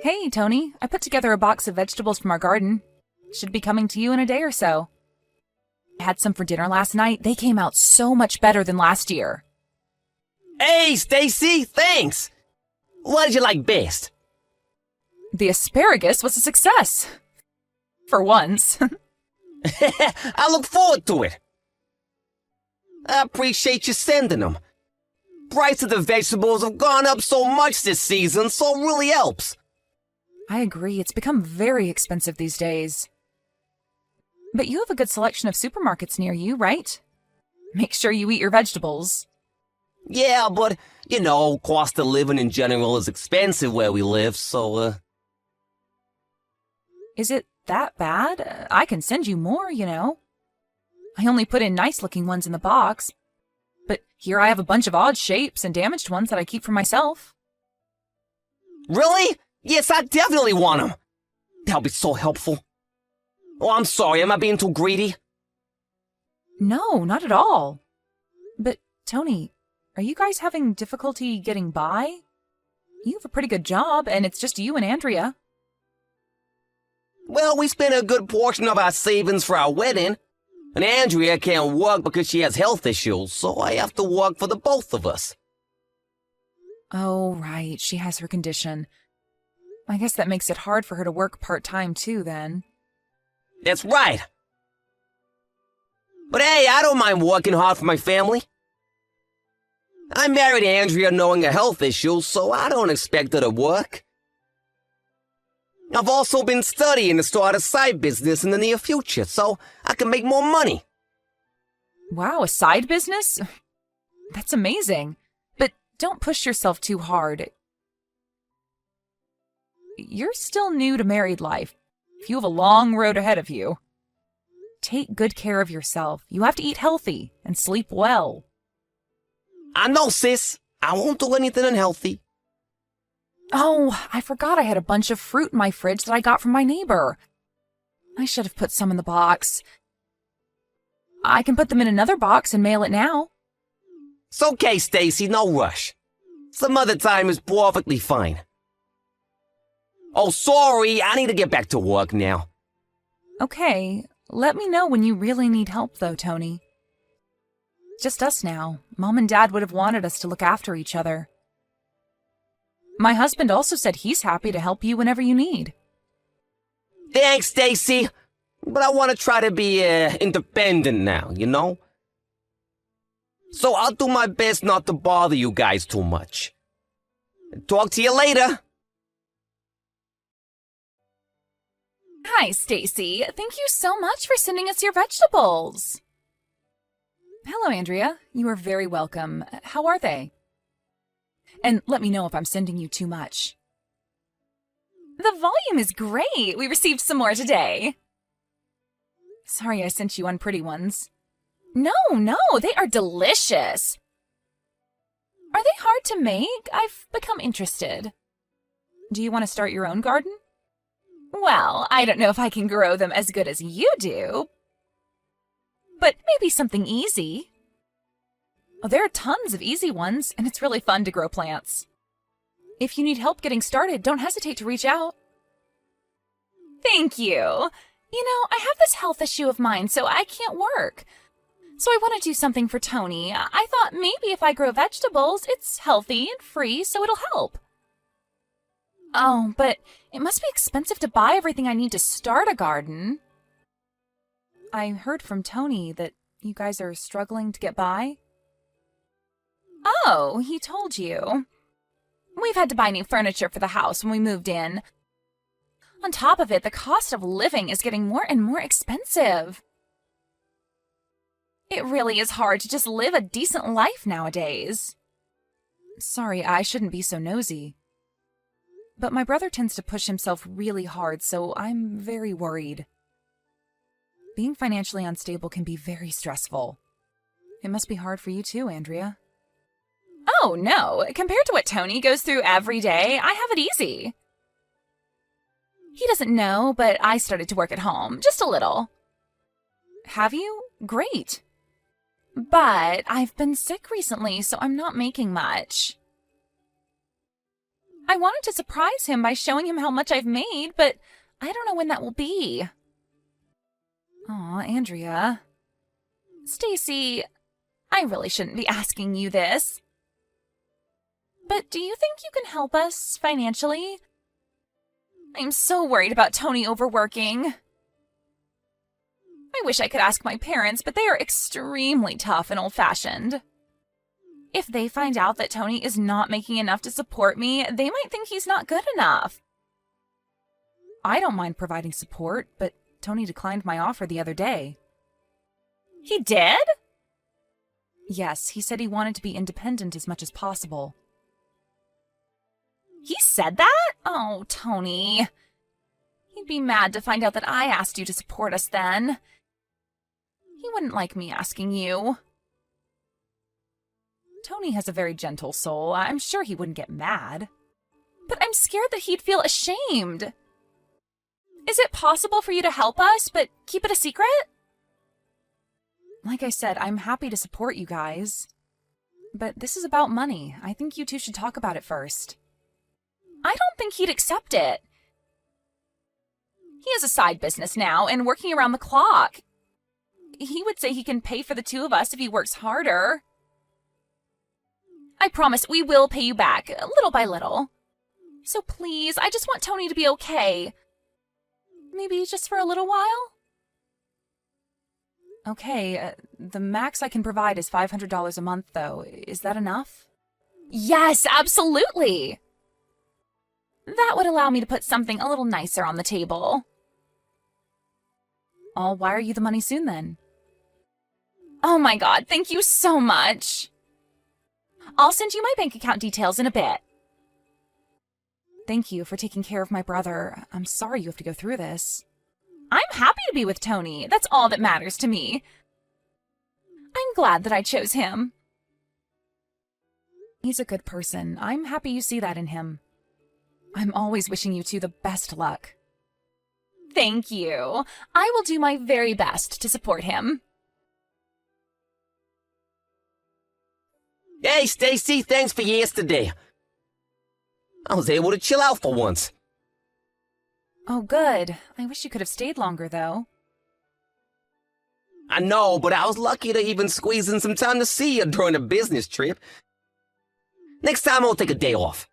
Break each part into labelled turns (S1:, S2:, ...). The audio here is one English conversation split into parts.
S1: Hey, Tony, I put together a box of vegetables from our garden. Should be coming to you in a day or so. I had some for dinner last night. They came out so much better than last year.
S2: Hey, Stacy, thanks. What did you like best?
S1: The asparagus was a success. For once.
S2: I look forward to it. I appreciate you sending them. Price of the vegetables have gone up so much this season, so it really helps.
S1: I agree, it's become very expensive these days. But you have a good selection of supermarkets near you, right? Make sure you eat your vegetables.
S2: Yeah, but, cost of living in general is expensive where we live, so,
S1: Is it that bad? I can send you more, I only put in nice-looking ones in the box. But here I have a bunch of odd shapes and damaged ones that I keep for myself.
S2: Really? Yes, I definitely want them. That'll be so helpful. Oh, I'm sorry, am I being too greedy?
S1: No, not at all. But, Tony, are you guys having difficulty getting by? You have a pretty good job, and it's just you and Andrea.
S2: Well, we spent a good portion of our savings for our wedding. And Andrea can't work because she has health issues, so I have to work for the both of us.
S1: Oh, right, she has her condition. I guess that makes it hard for her to work part-time too, then.
S2: That's right. But hey, I don't mind working hard for my family. I married Andrea knowing her health issues, so I don't expect her to work. I've also been studying to start a side business in the near future, so I can make more money.
S1: Wow, a side business? That's amazing. But don't push yourself too hard. You're still new to married life. You have a long road ahead of you. Take good care of yourself. You have to eat healthy and sleep well.
S2: I know, sis. I won't do anything unhealthy.
S1: Oh, I forgot I had a bunch of fruit in my fridge that I got from my neighbor. I should have put some in the box. I can put them in another box and mail it now.
S2: It's okay, Stacy, no rush. Some other time is perfectly fine. Oh, sorry, I need to get back to work now.
S1: Okay, let me know when you really need help, though, Tony. Just us now. Mom and Dad would have wanted us to look after each other. My husband also said he's happy to help you whenever you need.
S2: Thanks, Stacy. But I want to try to be independent now, So I'll do my best not to bother you guys too much. Talk to you later.
S1: Hi, Stacy. Thank you so much for sending us your vegetables. Hello, Andrea. You are very welcome. How are they? And let me know if I'm sending you too much. The volume is great. We received some more today. Sorry I sent you unpretty ones. No, they are delicious. Are they hard to make? I've become interested. Do you want to start your own garden? Well, I don't know if I can grow them as good as you do, but maybe something easy. Oh, there are tons of easy ones, and it's really fun to grow plants. If you need help getting started, don't hesitate to reach out. Thank you. I have this health issue of mine, so I can't work. So I want to do something for Tony. I thought maybe if I grow vegetables, it's healthy and free, so it'll help. Oh, but it must be expensive to buy everything I need to start a garden. I heard from Tony that you guys are struggling to get by. Oh, he told you. We've had to buy new furniture for the house when we moved in. On top of it, the cost of living is getting more and more expensive. It really is hard to just live a decent life nowadays. Sorry, I shouldn't be so nosy. But my brother tends to push himself really hard, so I'm very worried. Being financially unstable can be very stressful. It must be hard for you too, Andrea. Oh, no. Compared to what Tony goes through every day, I have it easy. He doesn't know, but I started to work at home, just a little. Have you? Great. But I've been sick recently, so I'm not making much. I wanted to surprise him by showing him how much I've made, but I don't know when that will be. Aw, Andrea. Stacy, I really shouldn't be asking you this. But do you think you can help us financially? I'm so worried about Tony overworking. I wish I could ask my parents, but they are extremely tough and old-fashioned. If they find out that Tony is not making enough to support me, they might think he's not good enough. I don't mind providing support, but Tony declined my offer the other day. He did? Yes, he said he wanted to be independent as much as possible. He said that? Oh, Tony. He'd be mad to find out that I asked you to support us then. He wouldn't like me asking you. Tony has a very gentle soul. I'm sure he wouldn't get mad. But I'm scared that he'd feel ashamed. Is it possible for you to help us, but keep it a secret? Like I said, I'm happy to support you guys. But this is about money. I think you two should talk about it first. I don't think he'd accept it. He has a side business now and working around the clock. He would say he can pay for the two of us if he works harder. I promise we will pay you back, little by little. So please, I just want Tony to be okay. Maybe just for a little while? Okay, the max I can provide is $500 a month, though. Is that enough? Yes, absolutely! That would allow me to put something a little nicer on the table. I'll wire you the money soon, then. Oh my god, thank you so much! I'll send you my bank account details in a bit. Thank you for taking care of my brother. I'm sorry you have to go through this. I'm happy to be with Tony. That's all that matters to me. I'm glad that I chose him. He's a good person. I'm happy you see that in him. I'm always wishing you two the best luck. Thank you. I will do my very best to support him.
S2: Hey, Stacy, thanks for yesterday. I was able to chill out for once.
S1: Oh, good. I wish you could have stayed longer, though.
S2: I know, but I was lucky to even squeeze in some time to see you during a business trip. Next time I'll take a day off.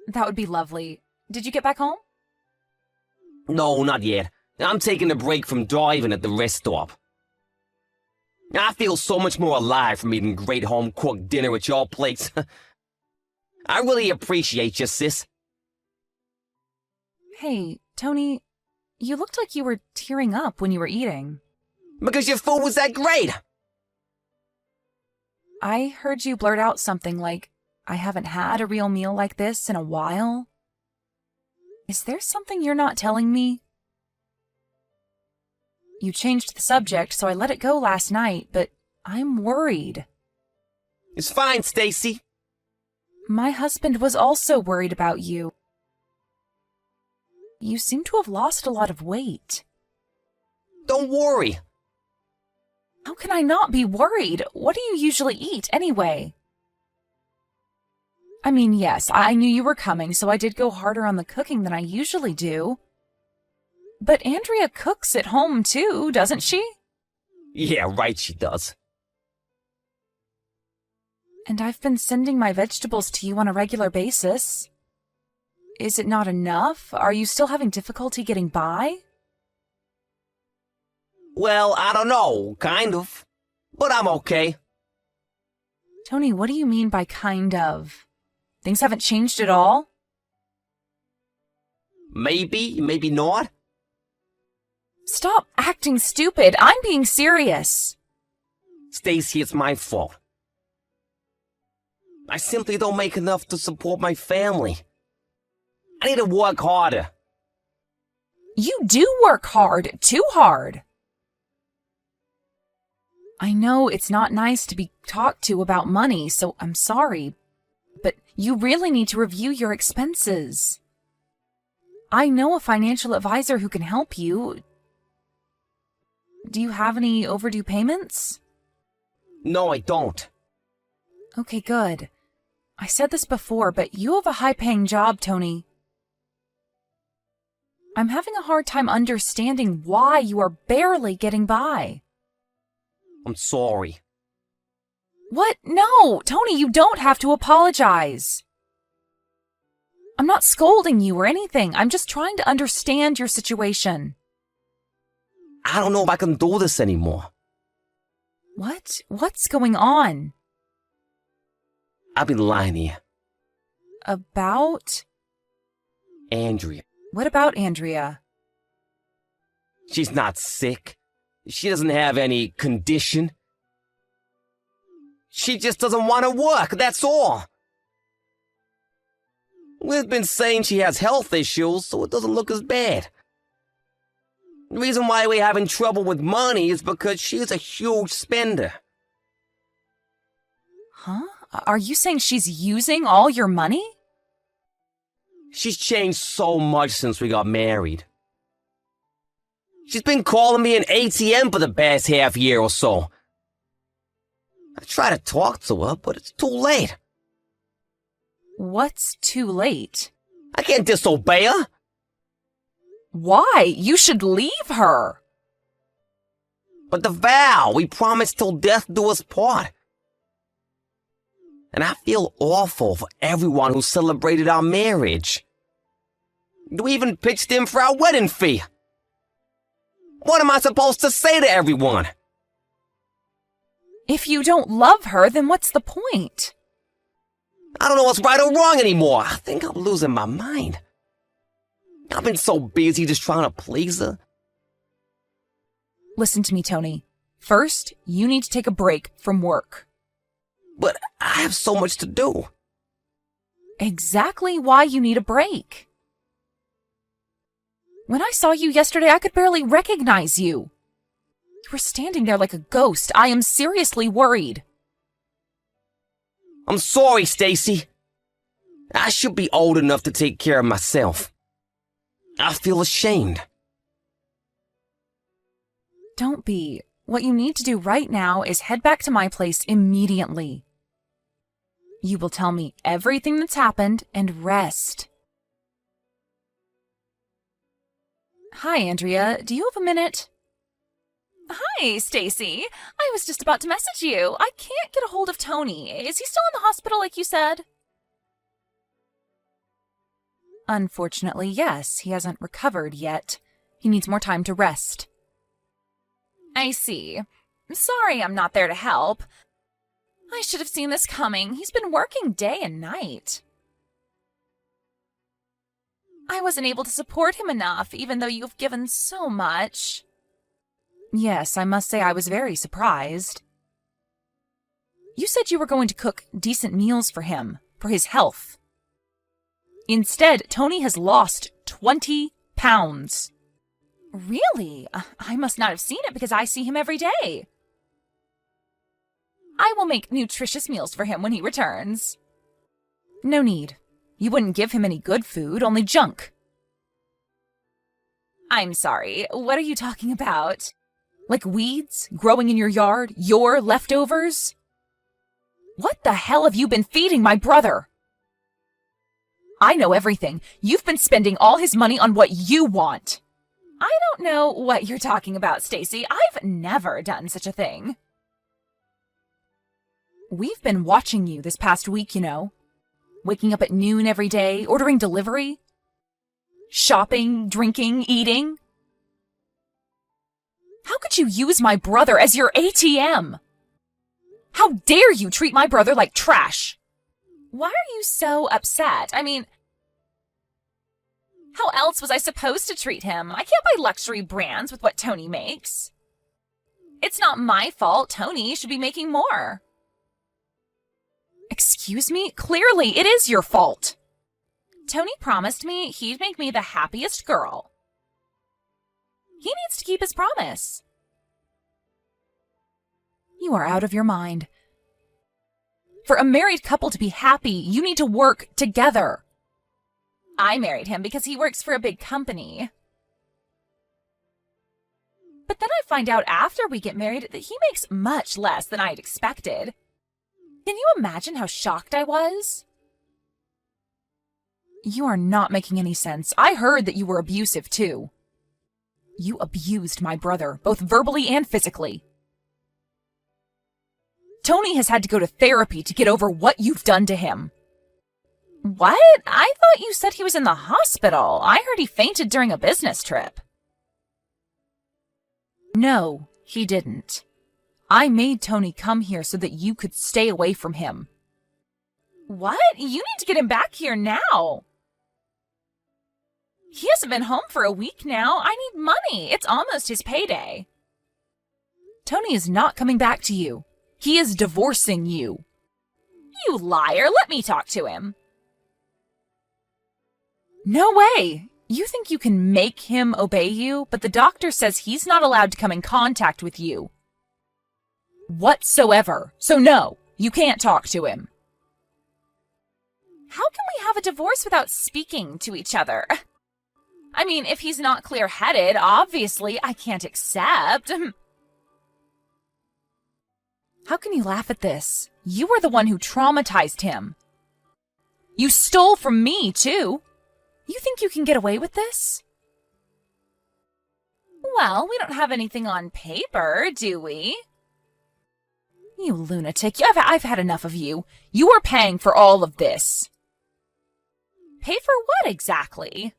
S1: That would be lovely. Did you get back home?
S2: No, not yet. I'm taking a break from driving at the rest stop. I feel so much more alive from eating great home-cooked dinner at your place. I really appreciate you, sis.
S1: Hey, Tony, you looked like you were tearing up when you were eating.
S2: Because your food was that great.
S1: I heard you blurt out something like, I haven't had a real meal like this in a while. Is there something you're not telling me? You changed the subject, so I let it go last night, but I'm worried.
S2: It's fine, Stacy.
S1: My husband was also worried about you. You seem to have lost a lot of weight.
S2: Don't worry.
S1: How can I not be worried? What do you usually eat, anyway? I mean, yes, I knew you were coming, so I did go harder on the cooking than I usually do. But Andrea cooks at home, too, doesn't she?
S2: Yeah, right, she does.
S1: And I've been sending my vegetables to you on a regular basis. Is it not enough? Are you still having difficulty getting by?
S2: Well, I don't know, kind of. But I'm okay.
S1: Tony, what do you mean by kind of? Things haven't changed at all?
S2: Maybe, maybe not.
S1: Stop acting stupid. I'm being serious.
S2: Stacy, it's my fault. I simply don't make enough to support my family. I need to work harder.
S1: You do work hard. Too hard. I know it's not nice to be talked to about money, so I'm sorry. But you really need to review your expenses. I know a financial advisor who can help you. Do you have any overdue payments?
S2: No, I don't.
S1: Okay, good. I said this before, but you have a high-paying job, Tony. I'm having a hard time understanding why you are barely getting by.
S2: I'm sorry.
S1: What? No, Tony, you don't have to apologize. I'm not scolding you or anything. I'm just trying to understand your situation.
S2: I don't know if I can do this anymore.
S1: What? What's going on?
S2: I've been lying to you.
S1: About?
S2: Andrea.
S1: What about Andrea?
S2: She's not sick. She doesn't have any condition. She just doesn't want to work, that's all. We've been saying she has health issues, so it doesn't look as bad. The reason why we're having trouble with money is because she's a huge spender.
S1: Huh? Are you saying she's using all your money?
S2: She's changed so much since we got married. She's been calling me an ATM for the past half year or so. I try to talk to her, but it's too late.
S1: What's too late?
S2: I can't disobey her.
S1: Why? You should leave her.
S2: But the vow, we promised till death do us part. And I feel awful for everyone who celebrated our marriage. We even pitched in for our wedding fee. What am I supposed to say to everyone?
S1: If you don't love her, then what's the point?
S2: I don't know what's right or wrong anymore. I think I'm losing my mind. I've been so busy just trying to please her.
S1: Listen to me, Tony. First, you need to take a break from work.
S2: But I have so much to do.
S1: Exactly why you need a break. When I saw you yesterday, I could barely recognize you. You were standing there like a ghost. I am seriously worried.
S2: I'm sorry, Stacy. I should be old enough to take care of myself. I feel ashamed.
S1: Don't be. What you need to do right now is head back to my place immediately. You will tell me everything that's happened and rest. Hi, Andrea. Do you have a minute? Hi, Stacy. I was just about to message you. I can't get a hold of Tony. Is he still in the hospital like you said? Unfortunately, yes. He hasn't recovered yet. He needs more time to rest. I see. Sorry I'm not there to help. I should have seen this coming. He's been working day and night. I wasn't able to support him enough, even though you've given so much. Yes, I must say I was very surprised. You said you were going to cook decent meals for him, for his health. Instead, Tony has lost 20 pounds. Really? I must not have seen it because I see him every day. I will make nutritious meals for him when he returns. No need. You wouldn't give him any good food, only junk. I'm sorry, what are you talking about? Like weeds growing in your yard? Your leftovers? What the hell have you been feeding my brother? I know everything. You've been spending all his money on what you want. I don't know what you're talking about, Stacy. I've never done such a thing. We've been watching you this past week, you know. Waking up at noon every day, ordering delivery. Shopping, drinking, eating. How could you use my brother as your ATM? How dare you treat my brother like trash? Why are you so upset? I mean, how else was I supposed to treat him? I can't buy luxury brands with what Tony makes. It's not my fault. Tony should be making more. Excuse me? Clearly, it is your fault. Tony promised me he'd make me the happiest girl. He needs to keep his promise. You are out of your mind. For a married couple to be happy, you need to work together. I married him because he works for a big company. But then I find out after we get married that he makes much less than I'd expected. Can you imagine how shocked I was? You are not making any sense. I heard that you were abusive, too. You abused my brother, both verbally and physically. Tony has had to go to therapy to get over what you've done to him. What? I thought you said he was in the hospital. I heard he fainted during a business trip. No, he didn't. I made Tony come here so that you could stay away from him. What? You need to get him back here now. He hasn't been home for a week now. I need money. It's almost his payday. Tony is not coming back to you. He is divorcing you. You liar. Let me talk to him. No way. You think you can make him obey you, but the doctor says he's not allowed to come in contact with you whatsoever. So no, you can't talk to him. How can we have a divorce without speaking to each other? I mean, if he's not clear-headed, obviously I can't accept. How can you laugh at this? You were the one who traumatized him. You stole from me, too. You think you can get away with this? Well, we don't have anything on paper, do we? You lunatic. I've had enough of you. You are paying for all of this. Pay for what exactly?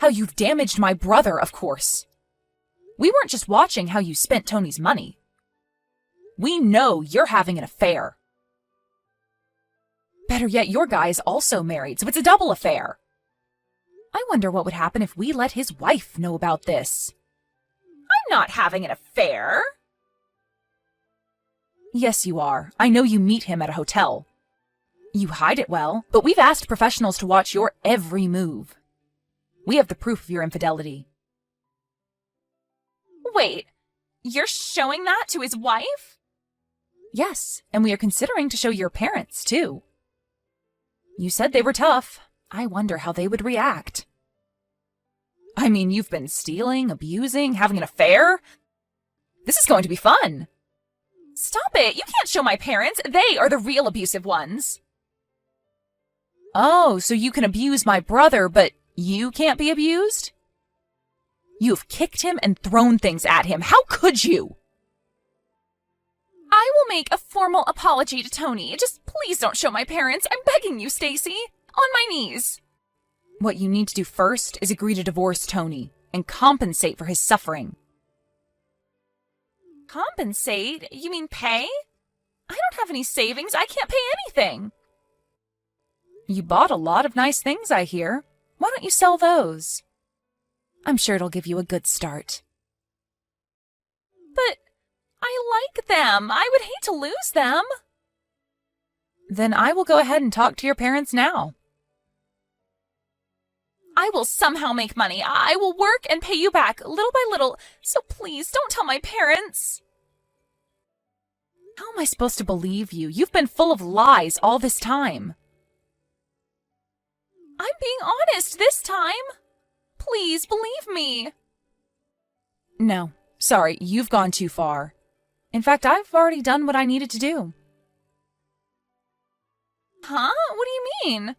S1: How you've damaged my brother, of course. We weren't just watching how you spent Tony's money. We know you're having an affair. Better yet, your guy is also married, so it's a double affair. I wonder what would happen if we let his wife know about this. I'm not having an affair. Yes, you are. I know you meet him at a hotel. You hide it well, but we've asked professionals to watch your every move. We have the proof of your infidelity. Wait, you're showing that to his wife? Yes, and we are considering to show your parents, too. You said they were tough. I wonder how they would react. I mean, you've been stealing, abusing, having an affair. This is going to be fun. Stop it! You can't show my parents. They are the real abusive ones. Oh, so you can abuse my brother, but you can't be abused? You've kicked him and thrown things at him. How could you? I will make a formal apology to Tony. Just please don't show my parents. I'm begging you, Stacy. On my knees. What you need to do first is agree to divorce Tony and compensate for his suffering. Compensate? You mean pay? I don't have any savings. I can't pay anything. You bought a lot of nice things, I hear. Why don't you sell those? I'm sure it'll give you a good start. But I like them. I would hate to lose them. Then I will go ahead and talk to your parents now. I will somehow make money. I will work and pay you back little by little. So please don't tell my parents. How am I supposed to believe you? You've been full of lies all this time. I'm being honest this time. Please believe me. No, sorry, you've gone too far. In fact, I've already done what I needed to do. Huh? What do you mean?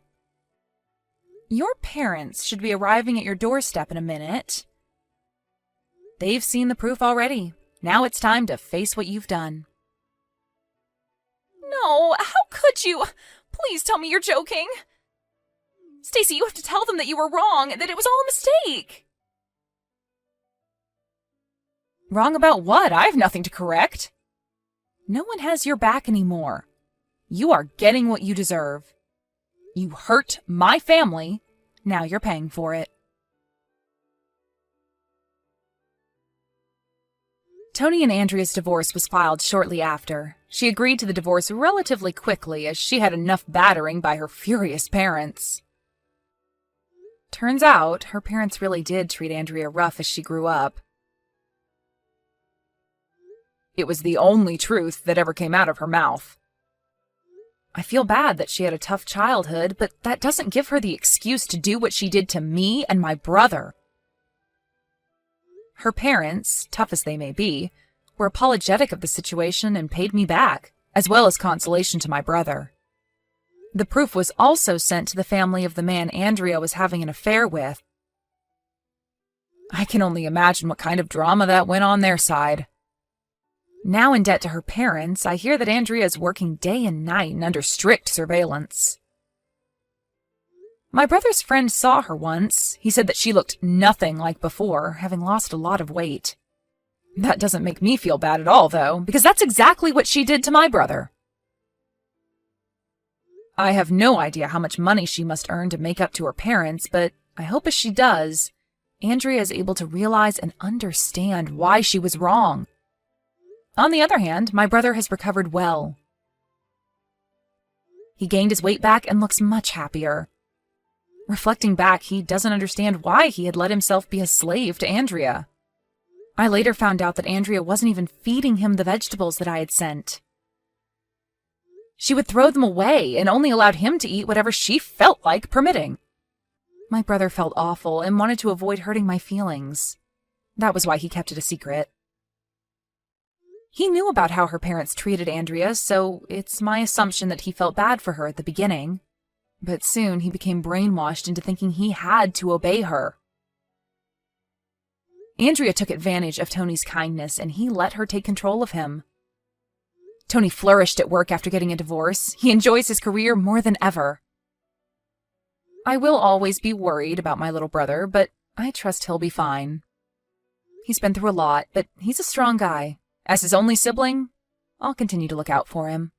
S1: Your parents should be arriving at your doorstep in a minute. They've seen the proof already. Now it's time to face what you've done. No, how could you? Please tell me you're joking. Stacy, you have to tell them that you were wrong, that it was all a mistake. Wrong about what? I have nothing to correct. No one has your back anymore. You are getting what you deserve. You hurt my family. Now you're paying for it. Tony and Andrea's divorce was filed shortly after. She agreed to the divorce relatively quickly as she had enough battering by her furious parents. Turns out, her parents really did treat Andrea rough as she grew up. It was the only truth that ever came out of her mouth. I feel bad that she had a tough childhood, but that doesn't give her the excuse to do what she did to me and my brother. Her parents, tough as they may be, were apologetic of the situation and paid me back, as well as consolation to my brother. The proof was also sent to the family of the man Andrea was having an affair with. I can only imagine what kind of drama that went on their side. Now in debt to her parents, I hear that Andrea is working day and night and under strict surveillance. My brother's friend saw her once. He said that she looked nothing like before, having lost a lot of weight. That doesn't make me feel bad at all, though, because that's exactly what she did to my brother. I have no idea how much money she must earn to make up to her parents, but I hope as she does, Andrea is able to realize and understand why she was wrong. On the other hand, my brother has recovered well. He gained his weight back and looks much happier. Reflecting back, he doesn't understand why he had let himself be a slave to Andrea. I later found out that Andrea wasn't even feeding him the vegetables that I had sent. She would throw them away and only allowed him to eat whatever she felt like permitting. My brother felt awful and wanted to avoid hurting my feelings. That was why he kept it a secret. He knew about how her parents treated Andrea, so it's my assumption that he felt bad for her at the beginning. But soon he became brainwashed into thinking he had to obey her. Andrea took advantage of Tony's kindness, and he let her take control of him. Tony flourished at work after getting a divorce. He enjoys his career more than ever. I will always be worried about my little brother, but I trust he'll be fine. He's been through a lot, but he's a strong guy. As his only sibling, I'll continue to look out for him.